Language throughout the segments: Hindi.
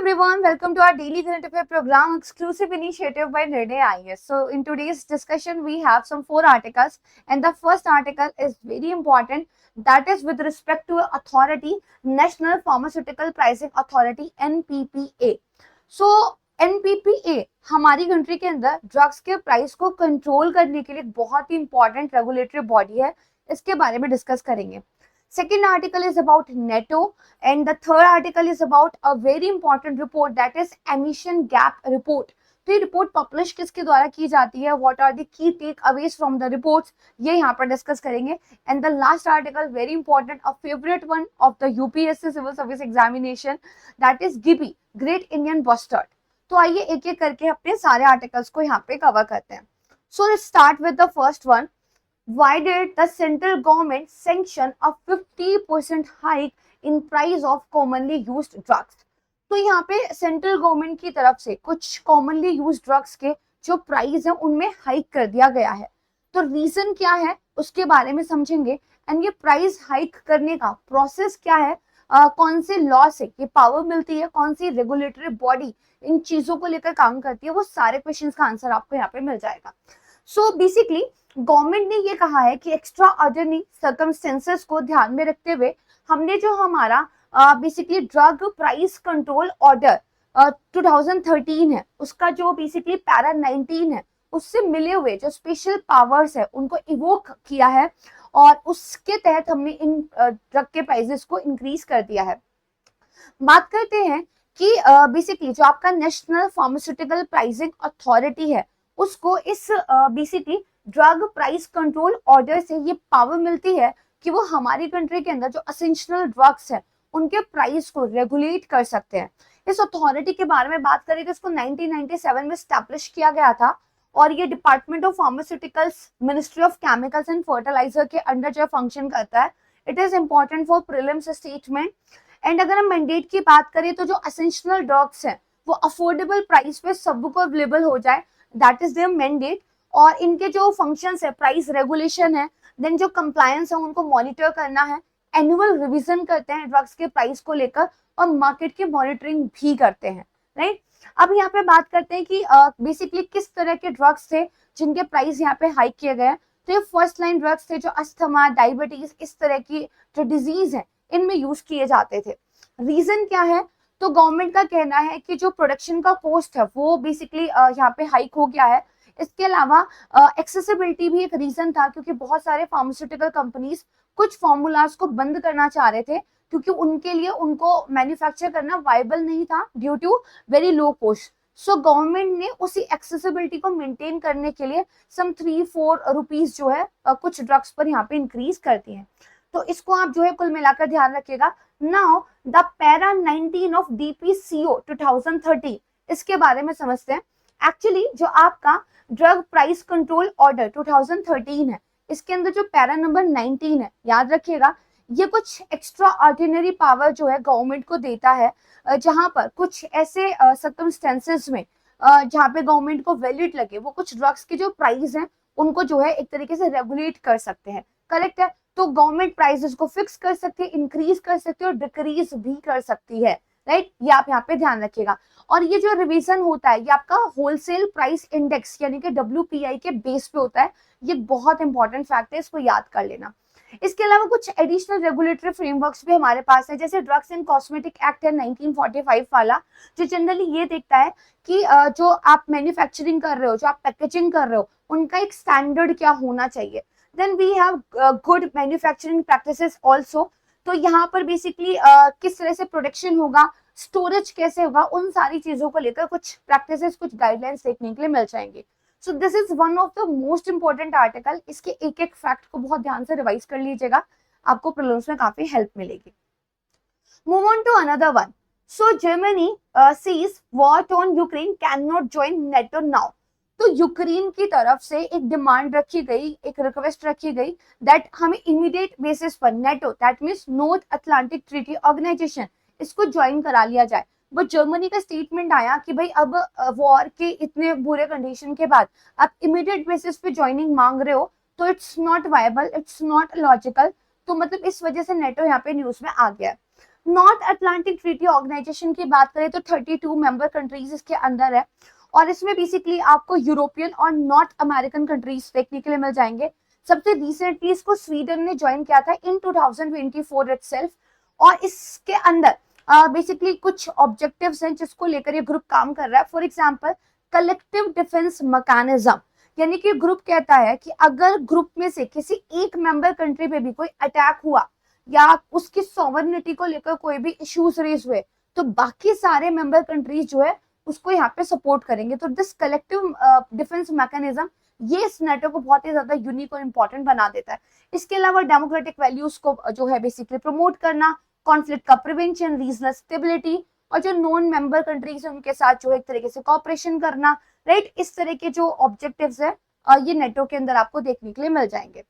everyone, welcome to our daily current affair program, exclusive initiative by Nirnay IAS. So in today's discussion, we have some 4 articles, and the first article is very important. That is with respect to authority, National Pharmaceutical Pricing Authority (NPPA). So NPPA हमारी कंट्री के अंदर ड्रग्स के प्राइस को कंट्रोल करने के लिए बहुत ही इंपॉर्टेंट रेगुलेटरी बॉडी है. इसके बारे में डिस्कस करेंगे. Second article is about NATO, and the third article is about a very important report, that is emission gap report. तो ये रिपोर्ट पब्लिश किसके द्वारा की जाती है, what are the key takeaways from the reports, ये यहाँ पर डिस्कस करेंगे. And the last article very important, a favourite one of the UPSC civil service examination, that is GIB, great Indian bustard. तो आइए एक एक करके अपने सारे आर्टिकल्स को यहाँ पे कवर करते हैं. So let's start with the first one. Why did the central government sanction a 50% hike in price of commonly used drugs? तो यहाँ पे सेंट्रल गवर्नमेंट की तरफ से कुछ कॉमनली यूज ड्रग्स के जो प्राइस है उनमें हाइक कर दिया गया है. तो रीजन क्या है उसके बारे में समझेंगे. एंड ये प्राइस हाइक करने का प्रोसेस क्या है, कौन से लॉ से ये पावर मिलती है, कौन सी रेगुलेटरी बॉडी इन चीजों को लेकर काम करती है, वो सारे क्वेश्चंस का आंसर आपको यहाँ पे मिल जाएगा. सो बेसिकली गवर्नमेंट ने ये कहा है कि एक्स्ट्रा ऑर्डिनरी सर्कमस्टेंसेस को ध्यान में रखते हुए हमने जो हमारा basically drug price control order 2013 है, उसका जो बेसिकली पैरा 19 है, उससे मिले हुए जो स्पेशल पावर्स है उनको इवोक किया है और उसके तहत हमने इन ड्रग के प्राइसेस को इंक्रीज कर दिया है. बात करते हैं कि बेसिकली जो आपका नेशनल फार्मास्यूटिकल प्राइसिंग अथॉरिटी है उसको इस basically drug price control order से ये पावर मिलती है कि वो हमारी कंट्री के अंदर जो असेंशियल ड्रग्स है उनके प्राइस को रेगुलेट कर सकते हैं. इस अथॉरिटी के बारे में बात करें तो इसको 1997 में स्टैब्लिश किया गया था और ये department of pharmaceuticals, ministry of chemicals and fertilizer के अंडर जो फंक्शन करता है. It is important for prelims statement. And अगर हम मैंडेट की बात करें तो जो असेंशियल ड्रग्स है वो अफोर्डेबल प्राइस पे सबको अवेलेबल हो जाए, दैट इज देयर मैंडेट. और इनके जो फंक्शंस है, प्राइस रेगुलेशन है, देन जो कंप्लायंस है उनको मॉनिटर करना है, एनुअल रिवीजन करते हैं ड्रग्स के प्राइस को लेकर और मार्केट की मॉनिटरिंग भी करते हैं. राइट. अब यहाँ पे बात करते हैं कि बेसिकली किस तरह के ड्रग्स थे जिनके प्राइस यहाँ पे हाइक किए गए. तो ये फर्स्ट लाइन ड्रग्स थे जो अस्थमा, डायबिटीज, इस तरह की जो डिजीज है इनमें यूज किए जाते थे. रीजन क्या है, तो गवर्नमेंट का कहना है कि जो प्रोडक्शन का कॉस्ट है वो बेसिकली यहाँ पे हाइक हो गया है. इसके अलावा एक्सेसिबिलिटी भी एक रीजन था, क्योंकि बहुत सारे फार्मास्यूटिकल कंपनीज कुछ फॉर्मूलाज को बंद करना चाह रहे थे क्योंकि उनके लिए उनको मैन्युफैक्चर करना वायबल नहीं था due to very low cost. So government ने उसी एक्सेसिबिलिटी को मेंटेन करने के लिए सम 3-4 रुपीज जो है कुछ ड्रग्स पर यहाँ पे इंक्रीज करती है. तो इसको आप जो है कुल मिलाकर ध्यान रखिएगा. Now the para 19 of DPCO 2030, इसके बारे में समझते हैं. एक्चुअली जो आपका ड्रग प्राइस कंट्रोल ऑर्डर 2013 है, इसके अंदर जो पैरा नंबर 19 है, याद रखिएगा, ये कुछ एक्स्ट्रा ऑर्डिनरी पावर जो है गवर्नमेंट को देता है, जहां पर कुछ ऐसे सर्कमस्टेंसेस में जहां पे गवर्नमेंट को वैलिड लगे वो कुछ ड्रग्स के जो प्राइस हैं उनको जो है एक तरीके से रेगुलेट कर सकते हैं. करेक्ट है. तो गवर्नमेंट प्राइसेस को फिक्स कर सकती है, इंक्रीज कर सकती है और डिक्रीज भी कर सकती है. राइट. ये आप यहाँ पे ध्यान रखिएगा. और ये जो रिवीजन होता है ये आपका होलसेल प्राइस इंडेक्स यानी कि WPI के बेस पे होता है. ये बहुत इंपॉर्टेंट फैक्ट है, इसको याद कर लेना. इसके अलावा कुछ एडिशनल रेगुलेटरी फ्रेमवर्क्स भी हमारे पास है, जैसे ड्रग्स एंड कॉस्मेटिक एक्ट है 1945 वाला, जो जनरली ये देखता है कि जो आप मैन्युफैक्चरिंग कर रहे हो, जो आप पैकेजिंग कर रहे हो, उनका एक स्टैंडर्ड क्या होना चाहिए. Then we have good manufacturing practices also. तो यहाँ पर बेसिकली किस तरह से प्रोडक्शन होगा, स्टोरेज कैसे होगा, उन सारी चीजों को लेकर कुछ प्रैक्टिसेस, कुछ गाइडलाइंस देखने के लिए मिल जाएंगे. So this is one of the most important article. इसके एक एक फैक्ट को बहुत ध्यान से रिवाइज कर लीजिएगा, आपको प्रीलिम्स में काफी हेल्प मिलेगी. Move on to another one. So Germany sees war on Ukraine can not join NATO now. तो यूक्रेन की तरफ से एक डिमांड रखी गई, एक रिक्वेस्ट रखी गई दैट हमें इमीडिएट बेसिस पर NATO, that means North Atlantic Treaty Organization, इसको ज्वाइन करा लिया जाए. बट जर्मनी का स्टेटमेंट आया कि भाई अब वॉर के इतने बुरे कंडीशन के बाद आप इमीडिएट बेसिस पे ज्वाइनिंग मांग रहे हो तो it's not viable, it's not logical. तो मतलब इस वजह से नेटो यहाँ पे न्यूज में आ गया. नॉर्थ अटलांटिक ट्रीटी ऑर्गेनाइजेशन की बात करें तो 32 मेंबर कंट्रीज इसके अंदर है, और इसमें बेसिकली आपको यूरोपियन और नॉर्थ अमेरिकन कंट्रीज देखने के लिए मिल जाएंगे। सबसे रिसेंटली इसको स्वीडन ने ज्वाइन किया था इन 2024 इटसेल्फ, और इसके अंदर बेसिकली कुछ ऑब्जेक्टिव्स हैं जिसको लेकर ये ग्रुप काम कर रहा है। For example collective defence mechanism, यानी कि ग्रुप कहता है कि अगर ग्रुप में से किसी एक मेंबर कंट्री पे भी कोई अटैक हुआ या उसकी सॉवरेनिटी को लेकर कोई भी इश्यूज रेज हुए, तो बाकी सारे मेंबर कंट्रीज जो है उसको यहाँ पे सपोर्ट करेंगे। तो दिस कलेक्टिव डिफेंस मैकेनिज्म ये इस नेटो को बहुत ही ज्यादा यूनिक और इंपॉर्टेंट बना देता है। इसके अलावा डेमोक्रेटिक वैल्यूज को जो है बेसिकली प्रमोट करना, कॉन्फ्लिक्ट का प्रिवेंशन, रीजनल स्टेबिलिटी, और जो नॉन मेंबर कंट्रीज है उनके साथ जो एक तरीके से कॉपरेशन करना, राइट, इस तरह के जो ऑब्जेक्टिव्स है ये नेटो के अंदर आपको देखने के लिए मिल जाएंगे।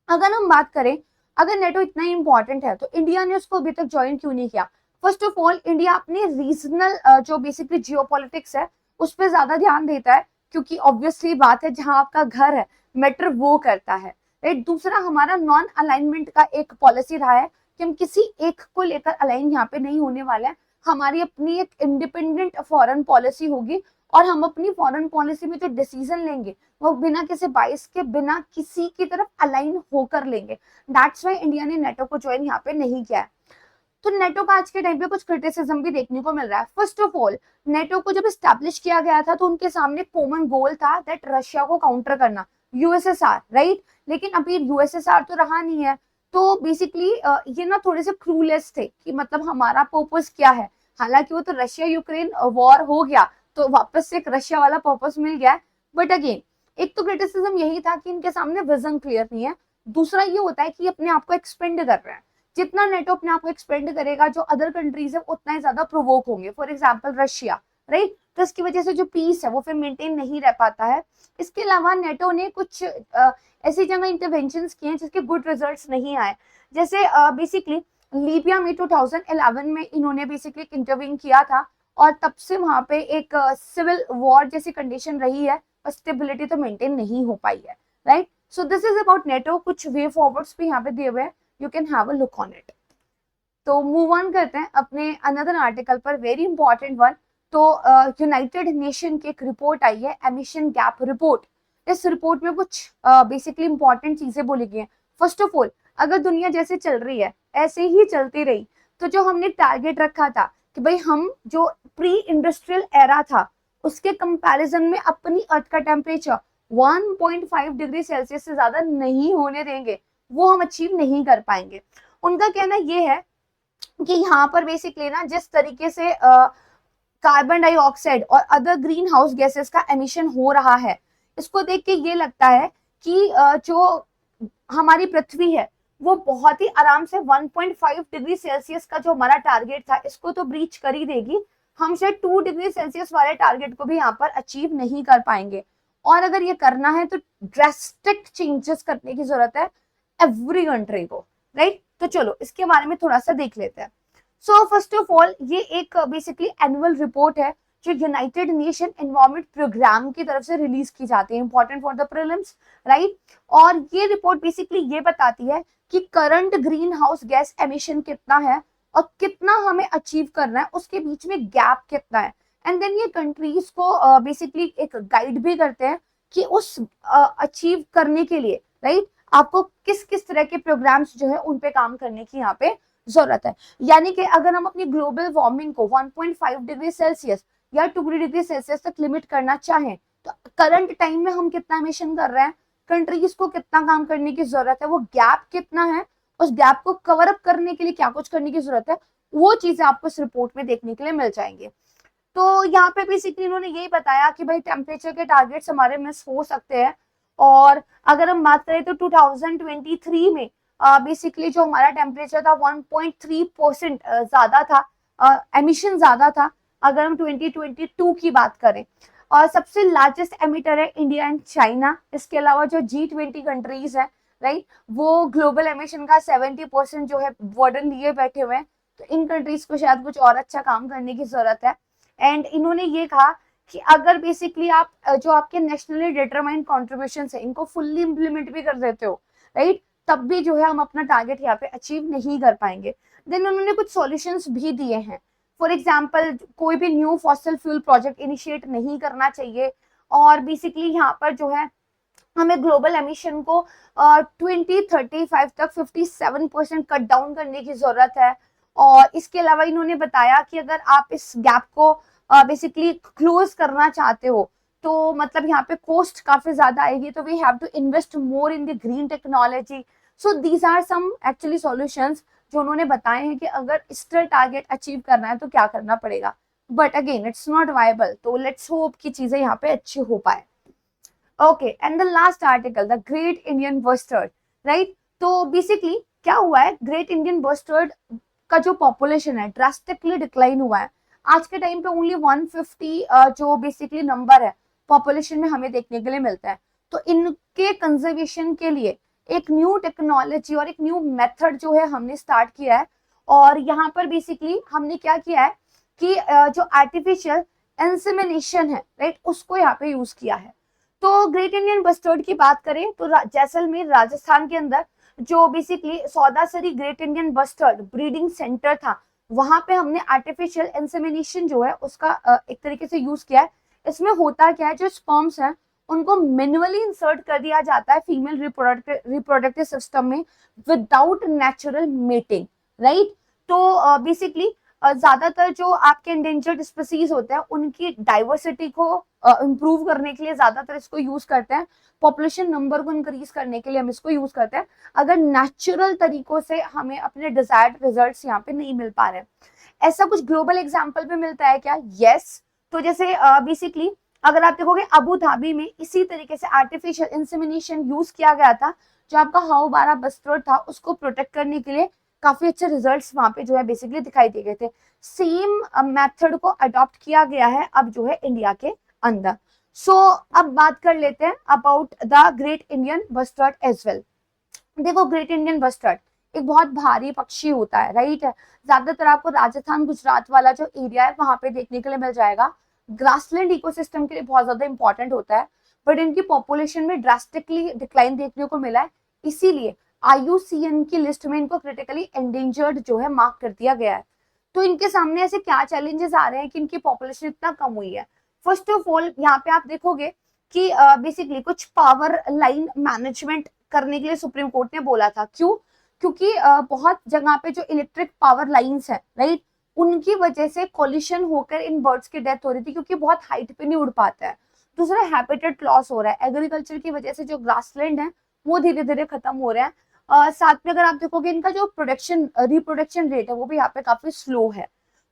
अगर हम बात करें, अगर नेटो इतना ही इंपॉर्टेंट है तो इंडिया ने उसको अभी तक ज्वाइन क्यों नहीं किया? फर्स्ट ऑफ ऑल इंडिया अपनी रीजनल जो बेसिकली जियोपॉलिटिक्स है उस पर ज्यादा ध्यान देता है, क्योंकि ऑब्वियसली बात है जहां आपका घर है मैटर वो करता है, राइट। दूसरा, हमारा नॉन अलाइनमेंट का एक पॉलिसी रहा है कि हम किसी एक को लेकर अलाइन यहाँ पे नहीं होने वाले हैं। हमारी अपनी एक इंडिपेंडेंट फॉरेन पॉलिसी होगी, और हम अपनी फॉरेन पॉलिसी में जो डिसीजन लेंगे वो बिना किसी बाइस के, बिना किसी की तरफ अलाइन होकर लेंगे। दैट्स वाई इंडिया ने नेटो को ज्वाइन यहाँ पे नहीं किया है। तो नेटो का आज के टाइम पे कुछ क्रिटिसिज्म भी देखने को मिल रहा है। फर्स्ट ऑफ ऑल, नेटो को जब स्टैब्लिश किया गया था तो उनके सामने कॉमन गोल था दैट रशिया को काउंटर करना, यूएसएसआर, राइट। लेकिन अभी यूएसएसआर तो रहा नहीं है, तो बेसिकली ये ना थोड़े से क्लूलेस थे कि मतलब हमारा पर्पस क्या है। हालांकि वो तो रशिया यूक्रेन वॉर हो गया तो वापस से एक रशिया वाला पर्पस मिल गया है, बट अगेन एक तो क्रिटिसिज्म यही था कि इनके सामने विजन क्लियर नहीं है। दूसरा ये होता है कि अपने आप को एक्सपेंड कर रहे हैं, जितना नेटो अपने आप को एक्सपेंड करेगा जो अदर कंट्रीज है उतना ही ज्यादा प्रोवोक होंगे, फॉर एग्जाम्पल रशिया, राइट। तो इसकी वजह से जो पीस है वो फिर मेंटेन नहीं रह पाता है। इसके अलावा नेटो ने कुछ ऐसी जगह इंटरवेंशन किए हैं जिसके गुड रिजल्ट्स नहीं आए, जैसे बेसिकली लीबिया में 2011 में इन्होंने बेसिकली इंटरवीन किया था, और तब से वहां पे एक सिविल वॉर जैसी कंडीशन रही है और स्टेबिलिटी तो मेंटेन नहीं हो पाई है, right. So this is about NATO. कुछ वे फॉरवर्ड्स भी यहाँ पे दिए हुए हैं, you can have a look on it. तो मूव ऑन करते हैं अपने अनदर आर्टिकल पर, वेरी इंपॉर्टेंट वन। तो यूनाइटेड नेशन की एक रिपोर्ट आई है, एमिशन गैप रिपोर्ट। इस रिपोर्ट में कुछ बेसिकली इंपॉर्टेंट चीजें बोली गई हैं। फर्स्ट ऑफ ऑल, अगर दुनिया जैसे चल रही है ऐसे ही चलती रही तो जो हमने टारगेट रखा था कि भाई हम जो प्री इंडस्ट्रियल एरा था उसके कंपैरिजन में अपनी अर्थ का टेम्परेचर 1.5 डिग्री सेल्सियस से ज्यादा नहीं होने देंगे, वो हम अचीव नहीं कर पाएंगे। उनका कहना ये है कि यहाँ पर बेसिकली ना जिस तरीके से कार्बन डाइऑक्साइड और अदर ग्रीन हाउस गैसेस का एमिशन हो रहा है, इसको देख के ये लगता है कि जो हमारी पृथ्वी है वो बहुत ही आराम से 1.5 डिग्री सेल्सियस का जो हमारा टारगेट था इसको तो ब्रीच कर ही देगी। हम शायद 2 डिग्री सेल्सियस वाले टारगेट को भी यहाँ पर अचीव नहीं कर पाएंगे, और अगर ये करना है तो ड्रास्टिक चेंजेस करने की जरूरत है एवरी कंट्री को, राइट। तो चलो इसके बारे में थोड़ा सा देख लेते हैं। सो फर्स्ट ऑफ ऑल, ये एक बेसिकली एनुअल रिपोर्ट है जो यूनाइटेड नेशन एनवायरमेंट प्रोग्राम की तरफ से रिलीज की जाती है, important for the prelims, right. और ये रिपोर्ट बेसिकली ये बताती है कि current green house gas emission कितना है और कितना हमें अचीव करना है, उसके बीच में गैप कितना है। एंड देन ये कंट्रीज को बेसिकली एक गाइड भी करते हैं कि उस अचीव करने के लिए, राइट, आपको किस किस तरह के प्रोग्राम्स जो है उन पे काम करने की यहाँ पे जरूरत है। यानी कि अगर हम अपनी ग्लोबल वार्मिंग को 1.5 डिग्री सेल्सियस या 2 डिग्री सेल्सियस तक लिमिट करना चाहें तो करंट टाइम में हम कितना एमिशन कर रहे हैं, कंट्रीज को कितना काम करने की जरूरत है, वो गैप कितना है, उस गैप को कवर अप करने के लिए क्या कुछ करने की जरूरत है, वो चीजें आपको इस रिपोर्ट में देखने के लिए मिल जाएंगे। तो यहाँ पे बेसिकली इन्होंने यही बताया कि भाई टेम्परेचर के टारगेट्स हमारे मिस हो सकते हैं, और अगर हम बात करें तो 2023 में बेसिकली जो हमारा टेम्परेचर था 1.3% ज्यादा था, एमिशन ज्यादा था अगर हम 2022 की बात करें। और सबसे लार्जेस्ट एमिटर है इंडिया एंड चाइना। इसके अलावा जो G20 कंट्रीज है, राइट, वो ग्लोबल एमिशन का 70% जो है बर्डन लिए बैठे हुए हैं। तो इन कंट्रीज को शायद कुछ और अच्छा काम करने की जरूरत है। एंड इन्होंने ये कहा कि अगर बेसिकली आप जो आपके नेशनली डिटरमाइंड कॉन्ट्रीब्यूशन है इनको फुल्ली इंप्लीमेंट भी कर देते हो, राइट, तब भी जो है हम अपना टारगेट यहाँ पे अचीव नहीं कर पाएंगे। देन उन्होंने कुछ सॉल्यूशंस भी दिए हैं। फॉर एग्जाम्पल कोई भी new fossil fuel project initiate नहीं करना चाहिए, और बेसिकली यहाँ पर जो है हमें ग्लोबल एमिशन को 2035 तक 57% कट डाउन करने की जरूरत है। और इसके अलावा इन्होंने बताया कि अगर आप इस गैप को बेसिकली क्लोज करना चाहते हो तो मतलब यहाँ पे कॉस्ट काफी ज्यादा आएगी, तो we have to invest more in the green technology. So these are some actually solutions जो उन्होंने बताए हैं कि अगर इसका टारगेट अचीव करना है तो क्या करना पड़ेगा, but again it's not viable, तो लेट्स होप कि चीजें यहाँ पे अच्छी हो पाए। Okay, and the last article, the great Indian bustard, right. तो बेसिकली क्या हुआ है, ग्रेट इंडियन बस्टर्ड का जो पॉपुलेशन है ड्रास्टिकली डिक्लाइन हुआ है। आज के टाइम पे ओनली 150 जो बेसिकली नंबर है पॉपुलेशन में हमें देखने के लिए मिलता है। तो इनके कंजर्वेशन के लिए एक न्यू टेक्नोलॉजी और एक न्यू मेथड जो है हमने स्टार्ट किया है। और यहाँ पर बेसिकली हमने क्या किया है कि जो आर्टिफिशियल इंसेमिनेशन है, राइट, उसको यहाँ पे यूज किया है। तो ग्रेट इंडियन बस्टर्ड की बात करें तो जैसलमेर राजस्थान के अंदर जो basically Sudasari great Indian bustard breeding centre था, वहां पे हमने आर्टिफिशियल इंसेमिनेशन जो है उसका एक तरीके से यूज किया है। इसमें होता क्या है, जो स्पर्म्स हैं उनको मैन्युअली इंसर्ट कर दिया जाता है फीमेल रिप्रोडक्टिव सिस्टम में विदाउट नेचुरल मेटिंग, राइट। तो बेसिकली ज्यादातर जो आपके एंडेंजर्ड स्पीसीज होते हैं उनकी डाइवर्सिटी को इम्प्रूव करने के लिए ज्यादातर इसको यूज करते हैं, पॉपुलेशन नंबर को इंक्रीज करने के लिए हम इसको यूज करते हैं, अगर नेचुरल तरीकों से हमें अपने डिजायर्ड रिजल्ट्स यहाँ पे नहीं मिल पा रहे। ऐसा कुछ ग्लोबल एग्जाम्पल भी मिलता है क्या? यस। तो जैसे बेसिकली अगर आप देखोगे अबू धाबी में इसी तरीके से आर्टिफिशियल इंसेमिनेशन यूज किया गया था, जो आपका हाउ बारा बस्टर्ड था उसको प्रोटेक्ट करने के लिए काफी अच्छे रिजल्ट्स वहां पे जो है बेसिकली दिखाई दे गए थे। सेम मेथड को अडॉप्ट किया गया है अब जो है इंडिया के अंदर। सो अब बात कर लेते हैं about the great Indian bustard as well. देखो ग्रेट इंडियन बस्टर्ड एक बहुत भारी पक्षी होता है, राइट। ज्यादातर आपको राजस्थान गुजरात वाला जो एरिया है वहां पे देखने के लिए मिल जाएगा। ग्रासलैंड इकोसिस्टम के लिए बहुत ज्यादा इंपॉर्टेंट होता है, बट इनकी पॉपुलेशन में ड्रास्टिकली डिक्लाइन देखने को मिला है, इसीलिए IUCN की लिस्ट में इनको क्रिटिकली एंडेंजर्ड जो है मार्क कर दिया गया है। तो इनके सामने ऐसे क्या चैलेंजेस आ रहे हैं कि इनकी पॉपुलेशन इतना कम हुई है। फर्स्ट ऑफ ऑल यहाँ पे आप देखोगे कि बेसिकली कुछ पावर लाइन मैनेजमेंट करने के लिए सुप्रीम कोर्ट ने बोला था। क्यों? क्योंकि बहुत जगह पे जो इलेक्ट्रिक पावर लाइंस है, राइट, उनकी वजह से कोलिशन होकर इन बर्ड्स की डेथ हो रही थी, क्योंकि बहुत हाइट पे नहीं उड़ पाता है। दूसरा हैबिटेट लॉस हो रहा है, एग्रीकल्चर की वजह से जो ग्रासलैंड है वो धीरे धीरे खत्म हो रहा है। साथ में अगर आप देखोगे इनका जो रिप्रोडक्शन रेट है वो भी यहाँ पे काफी स्लो है।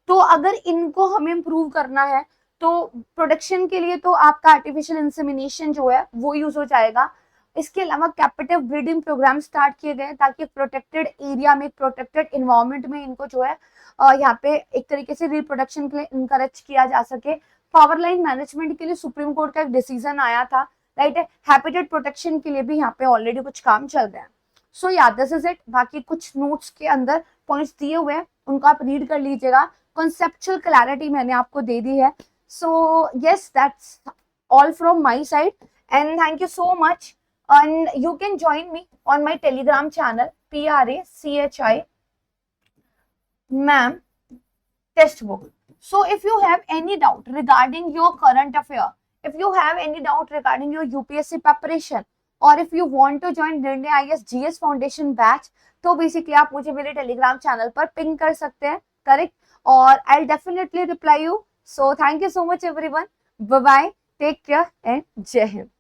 तो अगर इनको हमें इम्प्रूव करना है तो प्रोडक्शन के लिए तो आपका आर्टिफिशियल इंसेमिनेशन जो है वो यूज हो जाएगा। इसके अलावा कैप्टिव ब्रीडिंग प्रोग्राम स्टार्ट किए गए ताकि प्रोटेक्टेड एरिया में, प्रोटेक्टेड इन्वायरमेंट में इनको जो है यहाँ पे एक तरीके से रिप्रोडक्शन के लिए इनकरेज किया जा सके। पावर लाइन मैनेजमेंट के लिए सुप्रीम कोर्ट का एक डिसीजन आया था, राइट। हैबिटेट प्रोटेक्शन के लिए भी यहाँ पे ऑलरेडी कुछ काम चल रहा है। सो या दिस इज इट। बाकी कुछ नोट्स के अंदर पॉइंट्स दिए हुए हैं, उनको आप रीड कर लीजिएगा। कॉन्सेप्चुअल क्लैरिटी मैंने आपको दे दी है। So yes, that's all from my side and thank you so much. And you can join me on my Telegram channel PRACHI Ma'am Textbook. So if you have any doubt regarding your current affair, if you have any doubt regarding your UPSC preparation, or if you want to join Nirnay IAS GS Foundation batch, तो बेसिकली आप मुझे मेरे टेलीग्राम चैनल पर पिंग कर सकते हैं, करेक्ट, और I definitely reply you. So thank you so much everyone, bye bye, take care and जय हिंद।